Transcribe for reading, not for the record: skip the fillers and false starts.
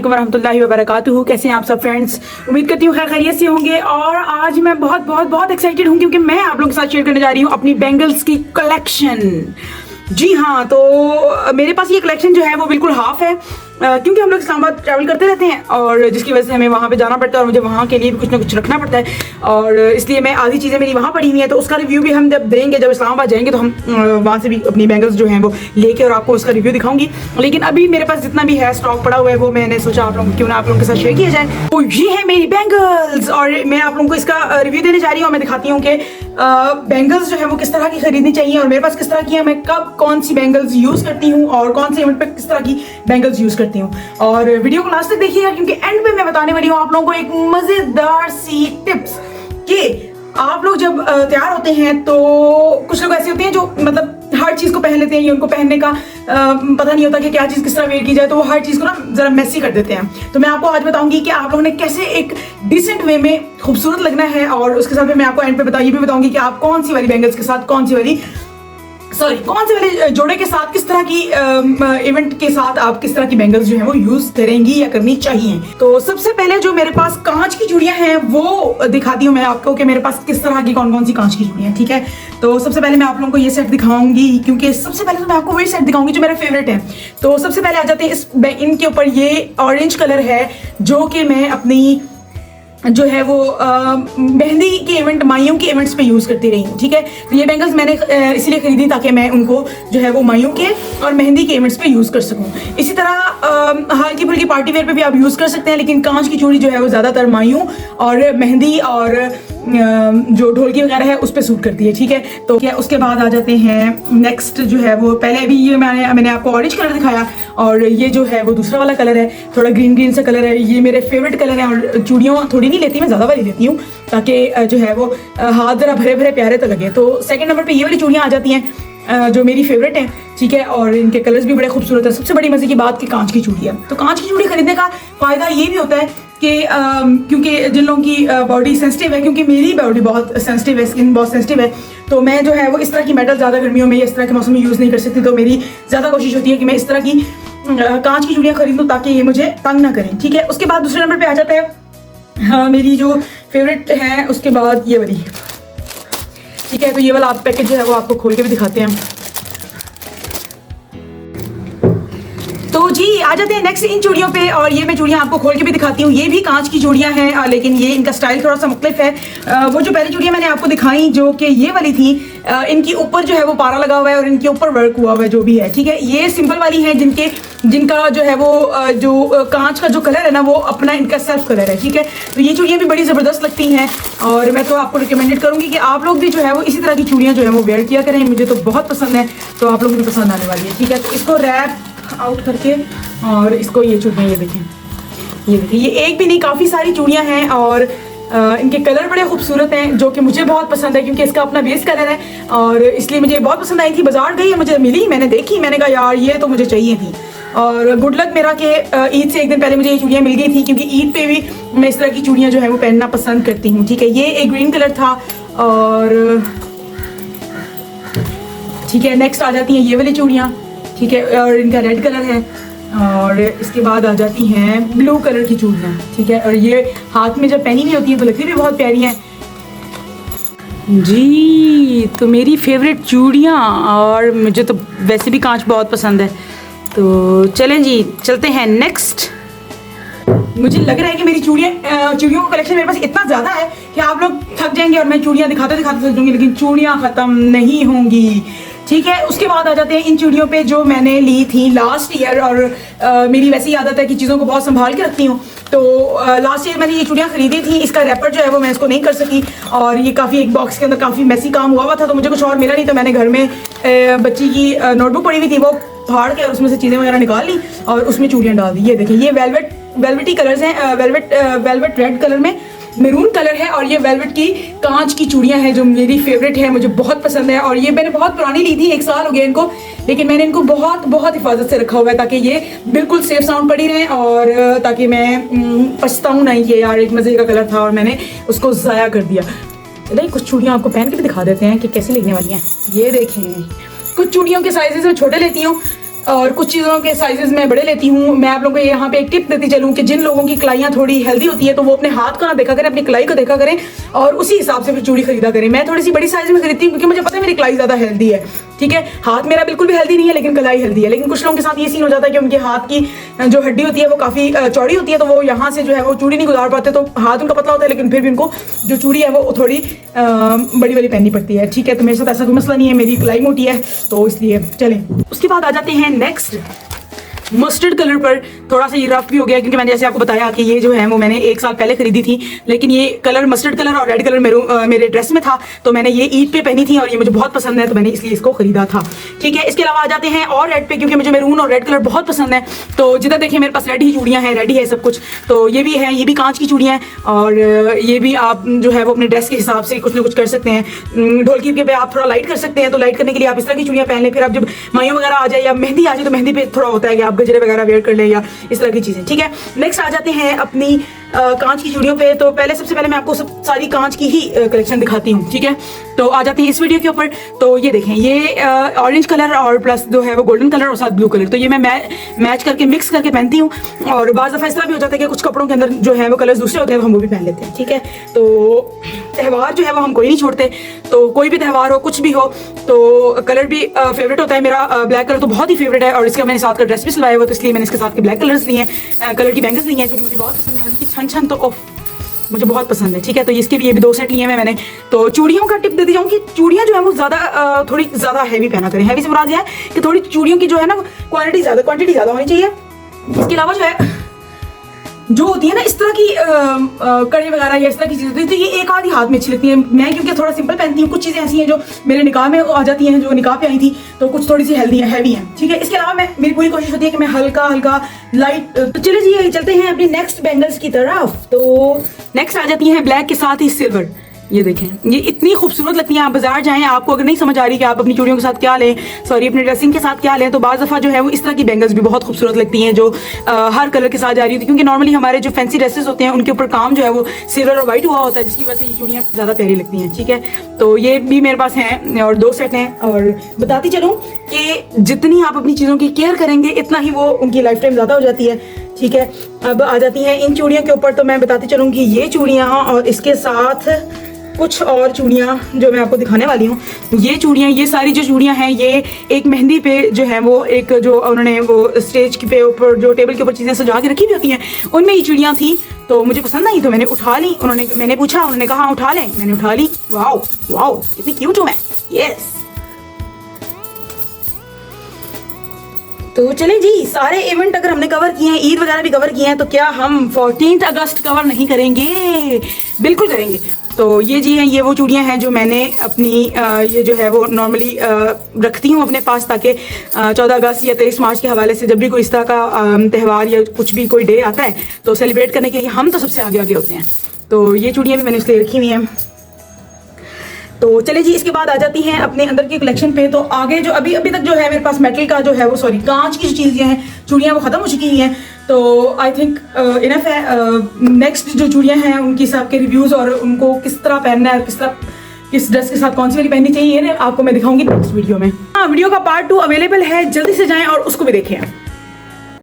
वालेकुम रहमतुल्लाहि व बरकातुहू। कैसे हैं आप सब फ्रेंड्स? उम्मीद करती हूँ खैर खैरियत से होंगे। और आज मैं बहुत बहुत बहुत एक्साइटेड हूँ क्योंकि मैं आप लोगों के साथ शेयर करने जा रही हूँ अपनी बैंगल्स की कलेक्शन। जी हाँ, तो मेरे पास ये कलेक्शन जो है वो बिल्कुल हाफ है क्योंकि हम लोग इस्लामाबाद ट्रैवल करते रहते हैं और जिसकी वजह से हमें वहाँ पे जाना पड़ता है और मुझे वहाँ के लिए भी कुछ ना कुछ रखना पड़ता है और इसलिए मैं आधी चीज़ें मेरी वहाँ पड़ी हुई हैं। तो उसका रिव्यू भी हम जब देंगे, जब इस्लामाबाद जाएंगे तो हम वहाँ से भी अपनी बैंगल्स जो हैं वो लेके और आपको उसका रिव्यू दिखाऊंगी। लेकिन अभी मेरे पास जितना भी है स्टॉक पड़ा हुआ है वो मैंने सोचा आप लोगों क्यों ना आप लोगों के साथ शेयर किया जाए। तो ये है मेरी बैंगल्स और मैं आप लोगों को इसका रिव्यू देने जा रही हूँ। मैं दिखाती हूँ कि बैंगल्स जो है वो किस तरह की खरीदनी चाहिए और मेरे पास किस तरह की है, मैं कब कौन सी बैंगल्स यूज़ करती हूँ और कौन से इवेंट पे किस तरह की बैंगल्स यूज़ करती हूँ। और वीडियो को लास्ट तक देखिएगा क्योंकि एंड पे मैं बताने वाली हूँ आप लोगों को एक मजेदार सी टिप्स कि आप लोग जब तैयार होते हैं तो कुछ लोग ऐसे होते हैं जो मतलब हर चीज को पहन लेते हैं, ये उनको पहनने का पता नहीं होता कि क्या चीज किस तरह वेयर की जाए, तो वो हर चीज को ना जरा मैसी कर देते हैं। तो मैं आपको आज बताऊंगी कि आप लोगों ने कैसे एक डिसेंट वे में खूबसूरत लगना है और उसके साथ मैं आपको एंड पे ये भी बताऊंगी कि आप कौन सी वाली बैंगल्स के साथ कौन से वाले जोड़े के साथ किस तरह की इवेंट के साथ आप किस तरह की बैंगल्स जो है वो यूज करेंगी या करनी चाहिए। तो सबसे पहले जो मेरे पास कांच की चूड़ियां हैं वो दिखाती हूँ मैं आपको कि मेरे पास किस तरह की कौन कौन सी कांच की चूड़ियां, ठीक है। तो सबसे पहले मैं आप लोगों को ये सेट दिखाऊंगी क्योंकि सबसे पहले तो मैं आपको वही सेट दिखाऊंगी जो मेरा फेवरेट है। तो सबसे पहले आ जाते हैं इनके ऊपर ये ऑरेंज कलर है जो कि मैं अपनी जो है वो मेहंदी के इवेंट, माइयों के इवेंट्स पे यूज़ करती रही हूँ, ठीक है। तो ये बैंगल्स मैंने इसीलिए खरीदी ताकि मैं उनको जो है वो माइयों के और मेहंदी के इवेंट्स पे यूज़ कर सकूँ। इसी तरह हल्की फुल्की पार्टी वेयर पे भी आप यूज़ कर सकते हैं, लेकिन कांच की चूड़ी जो है वो ज़्यादातर माइयों और मेहंदी और जो ढोलकी वगैरह है उस पर सूट करती है, ठीक है। तो क्या उसके बाद आ जाते हैं नेक्स्ट जो है वो, पहले भी ये मैंने आपको ऑरेंज कलर दिखाया और ये जो है वो दूसरा वाला कलर है, थोड़ा ग्रीन ग्रीन सा कलर है। ये मेरे फेवरेट कलर है और चूड़ियों थोड़ी नहीं लेती, मैं ज़्यादा वाली लेती हूँ ताकि जो है वो हाथ ज़रा भरे भरे प्यारे तो लगे। तो सेकंड नंबर पे ये वाली चूड़ियाँ आ जाती हैं जो मेरी फेवरेट है, ठीक है। और इनके कलर्स भी बड़े खूबसूरत है। सबसे बड़ी मजे की बात कि कांच की चूड़ी है, तो कांच की चूड़ी खरीदने का फायदा ये भी होता है कि क्योंकि जिन लोगों की बॉडी सेंसिटिव है, क्योंकि मेरी बॉडी बहुत सेंसिटिव है, स्किन बहुत सेंसिटिव है, तो मैं जो है वो इस तरह की मेटल ज़्यादा गर्मियों में इस तरह के मौसम में यूज़ नहीं कर सकती। तो मेरी ज़्यादा कोशिश होती है कि मैं इस तरह की कांच की चूड़ियाँ खरीदूँ ताकि ये मुझे तंग ना करें, ठीक है। उसके बाद दूसरे नंबर पर आ जाता है मेरी जो फेवरेट है, उसके बाद ये वाली, ठीक है। तो ये वाला आप पैकेज जो है वो आपको खोल के भी दिखाते हैं। तो जी आ जाते हैं नेक्स्ट इन चूड़ियों पे और ये मैं चूड़ियाँ आपको खोल के भी दिखाती हूँ। ये भी कांच की चूड़ियाँ हैं लेकिन ये इनका स्टाइल थोड़ा सा मुख्तलिफ है। वो जो पहली चूड़ियाँ मैंने आपको दिखाई जो कि ये वाली थी, इनकी ऊपर जो है वो पारा लगा हुआ है और इनके ऊपर वर्क हुआ हुआ है जो भी है, ठीक है। ये सिंपल वाली है जिनका जो है वो जो कांच का जो कलर है ना वो अपना इनका सेल्फ कलर है, ठीक है। तो ये चूड़ियाँ भी बड़ी ज़बरदस्त लगती हैं और मैं तो आपको रिकमेंडेड करूँगी कि आप लोग भी जो है वो इसी तरह की चूड़ियाँ जो है वो वेयर किया करें। मुझे तो बहुत पसंद है, तो आप लोगों को भी पसंद आने वाली है, ठीक है। तो इसको रैप आउट करके और इसको ये चूड़ियाँ ये देखें, ये एक भी नहीं काफ़ी सारी चूड़ियाँ हैं और इनके कलर बड़े खूबसूरत हैं जो कि मुझे बहुत पसंद है क्योंकि इसका अपना बेस कलर है और इसलिए मुझे बहुत पसंद आई थी। बाजार गई, मुझे मिली, मैंने देखी, मैंने कहा यार ये तो मुझे चाहिए थी। और गुड लक मेरा कि ईद से एक दिन पहले मुझे ये चूड़ियाँ मिल गई थी क्योंकि ईद पे भी मैं इस तरह की चूड़ियाँ जो है वो पहनना पसंद करती हूँ, ठीक है। ये एक ग्रीन कलर था और ठीक है। नेक्स्ट आ जाती हैं ये वाली चूड़ियाँ, ठीक है, और इनका रेड कलर है और इसके बाद आ जाती हैं ब्लू कलर की चूड़ियाँ, ठीक है। और ये हाथ में जब पहनी हुई होती है तो लगती भी बहुत प्यारी हैं जी। तो मेरी फेवरेट चूड़ियाँ और मुझे तो वैसे भी कांच बहुत पसंद है। तो चलें जी, चलते हैं नेक्स्ट। मुझे लग रहा है कि मेरी चूड़ियों का कलेक्शन मेरे पास इतना ज़्यादा है कि आप लोग थक जाएंगे और मैं चूड़ियाँ दिखाते दिखाते थक जाऊँगी, लेकिन चूड़ियाँ ख़त्म नहीं होंगी, ठीक है। उसके बाद आ जाते हैं इन चूड़ियों पे जो मैंने ली थी लास्ट ईयर और मेरी वैसी आदत है कि चीज़ों को बहुत संभाल के रखती हूँ। तो लास्ट ईयर मैंने ये चूड़ियाँ खरीदी थी, इसका रैपर जो है वो मैं इसको नहीं कर सकी और ये काफ़ी एक बॉक्स के अंदर काफ़ी मैसी काम हुआ था, तो मुझे कुछ और मिला नहीं। तो मैंने घर में बच्ची की नोटबुक पड़ी हुई थी, वो फाड़ के और उसमें से चीज़ें वगैरह निकाल ली और उसमें चूड़ियाँ डाल दी। ये देखिए, ये वेलवेटी कलर्स हैं, वेलवेट रेड कलर में मैरून कलर है और ये वेलवेट की कांच की चूड़ियाँ हैं जो मेरी फेवरेट है, मुझे बहुत पसंद है। और ये मैंने बहुत पुरानी ली थी, 1 साल हो गया इनको, लेकिन मैंने इनको बहुत बहुत हिफाजत से रखा हुआ है ताकि ये बिल्कुल सेफ साउंड पड़ी रहें और ताकि मैं पछताऊँ नहीं कि यार एक मज़े का कलर था और मैंने उसको ज़ाया कर दिया। चलिए कुछ चूड़ियाँ आपको पहन के भी दिखा देते हैं कि कैसी लगने वाली हैं। ये देखें, कुछ चूड़ियों के साइजेस में छोटे लेती हूँ और कुछ चीज़ों के साइजेस मैं बड़े लेती हूँ। मैं आप लोगों को यहाँ पे एक टिप देती चलूँ कि जिन लोगों की कलाइयाँ थोड़ी हेल्दी होती है तो वो अपने हाथ को ना देखा करें, अपनी कलाई को देखा करें और उसी हिसाब से फिर चूड़ी खरीदा करें। मैं थोड़ी सी बड़ी साइज में खरीदती हूँ क्योंकि मुझे पता है मेरी कलाई ज़्यादा हेल्दी है, ठीक है। हाथ मेरा बिल्कुल भी हेल्दी नहीं है लेकिन कलाई हेल्दी है। लेकिन कुछ लोगों के साथ ये सीन हो जाता है कि उनके हाथ की जो हड्डी होती है वो काफ़ी चौड़ी होती है, तो वो यहाँ से जो है वो चूड़ी नहीं गुजार पाते, तो हाथ उनका पतला होता है लेकिन फिर भी उनको जो चूड़ी है वो थोड़ी बड़ी वाली पहननी पड़ती है, ठीक है। तो मेरे साथ ऐसा कोई मसला नहीं है, मेरी कलाई मोटी है तो इसलिए चलें। उसके बाद आ जाते हैं नेक्स्ट मस्टर्ड कलर पर। थोड़ा सा ये रफ भी हो गया क्योंकि मैंने जैसे आपको बताया कि ये जो है वो मैंने 1 साल पहले खरीदी थी, लेकिन ये कलर मस्टर्ड कलर और रेड कलर मेरे ड्रेस में था, तो मैंने ये ईद पे पहनी थी और ये मुझे बहुत पसंद है तो मैंने इसलिए इसको खरीदा था, ठीक है। इसके अलावा आ जाते हैं और रेड पे, क्योंकि मुझे मैरून और रेड कलर बहुत पसंद है, तो जिधर देखिए मेरे पास रेड ही चूड़ियाँ हैं, रेड ही है सब कुछ। तो ये भी है, ये भी कांच की चूड़ियाँ हैं और ये भी आप जो है वो अपने ड्रेस के हिसाब से कुछ ना कुछ कर सकते हैं। ढोलकी के पे आप थोड़ा लाइट कर सकते हैं, तो लाइट करने के लिए आप इस तरह की चूड़ियाँ पहन लें। फिर आप जब मायूं वगैरह आ जाए या मेहंदी आ जाए तो मेहंदी पे थोड़ा होता है कि आप गजरे वगैरह वेयर कर या इस तरह की चीजें, ठीक है। नेक्स्ट आ जाते हैं अपनी कांच की चूड़ियों पे। तो सबसे पहले मैं आपको सारी कांच की ही कलेक्शन दिखाती हूँ, ठीक है। तो आ जाते हैं इस वीडियो के ऊपर। तो ये देखें, ये ऑरेंज कलर और प्लस जो है वो गोल्डन कलर और साथ ब्लू कलर, तो ये मैं मैच करके मिक्स करके पहनती हूँ। और बाज़ दफ़ा ऐसा भी हो जाता है कि कुछ कपड़ों के अंदर जो है वो कलर्स दूसरे होते हैं तो हम वो भी पहन लेते हैं, ठीक है। तो त्यौहार जो है वो हम कोई नहीं छोड़ते, तो कोई भी त्यौहार हो कुछ भी हो तो कलर भी फेवरेट होता है मेरा। ब्लैक कलर तो बहुत ही फेवरेट है और इसका मैंने साथ का ड्रेस भी सिलवाया हुआ, तो इसलिए मैंने इसके साथ के ब्लैक कलर्स लिए हैं, कलर की बैंगल्स ली हैं जो कि मुझे बहुत पसंद है। उनकी छन तो मुझे बहुत पसंद है, ठीक है। तो इसके भी ये भी 2 सेट लिए हैं मैंने। तो चूड़ियों का टिप देती जाऊँ कि चूड़ियाँ जो है वो ज़्यादा थोड़ी ज़्यादा हैवी पहना करें। हैवी से मुराद यह है कि थोड़ी चूड़ियों की जो है ना क्वांटिटी ज़्यादा होनी चाहिए। इसके अलावा जो होती है ना इस तरह की कड़े वगैरह या इस तरह की चीज़ें होती है तो ये एक आधी हाथ में अच्छी लगती है। मैं क्योंकि थोड़ा सिंपल पहनती हूँ, कुछ चीज़ें ऐसी हैं जो मेरे निकाह में आ जाती हैं, जो निकाह पे आई थी, तो कुछ थोड़ी सी हेल्दी है, हैवी हैं, ठीक है। इसके अलावा मेरी पूरी कोशिश होती है कि मैं हल्का लाइट। तो चलिए जी चलते हैं अपनी नेक्स्ट बैंगल्स की तरफ। तो नेक्स्ट आ जाती हैं ब्लैक के साथ ही सिल्वर। ये देखें, ये इतनी खूबसूरत लगती हैं। आप बाजार जाएं, आपको अगर नहीं समझ आ रही कि आप अपनी चूड़ियों के साथ क्या लें, अपनी ड्रेसिंग के साथ क्या लें, तो बाज़ दफ़ा जो है वो इस तरह की बैंगल्स भी बहुत खूबसूरत लगती हैं जो हर कलर के साथ जा रही होती है, क्योंकि नॉर्मली हमारे जो फैंसी ड्रेसेस होते हैं उनके ऊपर काम जो है वो सिल्वर और वाइट हुआ होता है, जिसकी वजह से ये चूड़ियाँ ज़्यादा प्यारी लगती हैं, ठीक है। तो ये भी मेरे पास हैं और 2 सेट हैं। और बताती चलूँ कि जितनी आप अपनी चीज़ों की केयर करेंगे इतना ही वो उनकी लाइफ टाइम ज़्यादा हो जाती है, ठीक है। अब आ जाती हैं इन चूड़ियों के ऊपर। तो मैं बताती चलूँ कि ये चूड़ियाँ और इसके साथ कुछ और चूड़ियाँ जो मैं आपको दिखाने वाली हूँ। ये चूड़ियाँ, ये सारी जो चूड़ियाँ हैं ये एक मेहंदी पे जो है वो एक जो उन्होंने वो स्टेज के ऊपर जो टेबल के ऊपर चीज़ें सजा के रखी हुई होती हैं उनमें ये चूड़ियाँ थी, तो मुझे पसंद आई तो मैंने उठा ली। मैंने पूछा, उन्होंने कहा उठा लें, मैंने उठा ली। वाओ कितनी क्यूट हूँ मैं, यस। तो चले जी, सारे इवेंट अगर हमने कवर किए हैं, ईद वगैरह भी कवर किए हैं, तो क्या हम 14 अगस्त कवर नहीं करेंगे? बिल्कुल करेंगे। तो ये जी हैं, ये वो चूड़ियाँ हैं जो मैंने अपनी ये जो है वो नॉर्मली रखती हूँ अपने पास, ताकि 14 अगस्त या 23 मार्च के हवाले से जब भी कोई इस तरह का त्यौहार या कुछ भी कोई डे आता है तो सेलिब्रेट करने के लिए हम तो सबसे आगे होते हैं। तो ये चूड़ियाँ भी मैंने इसलिए रखी हुई हैं। तो चले जी, इसके बाद आ जाती हैं अपने अंदर की कलेक्शन पे। तो आगे जो अभी तक जो है मेरे पास मेटल का जो है वो कांच की जो चीज़ें हैं चूड़ियाँ वो ख़त्म हो चुकी हैं, तो आई थिंक इनफ है। नेक्स्ट जो चूड़ियाँ हैं उनकी सबके रिव्यूज़ और उनको किस तरह पहनना है, किस ड्रेस के साथ कौन सी वाली पहननी चाहिए, आपको मैं दिखाऊंगी नेक्स्ट वीडियो में। हाँ, वीडियो का पार्ट 2 अवेलेबल है, जल्दी से जाएं और उसको भी देखें।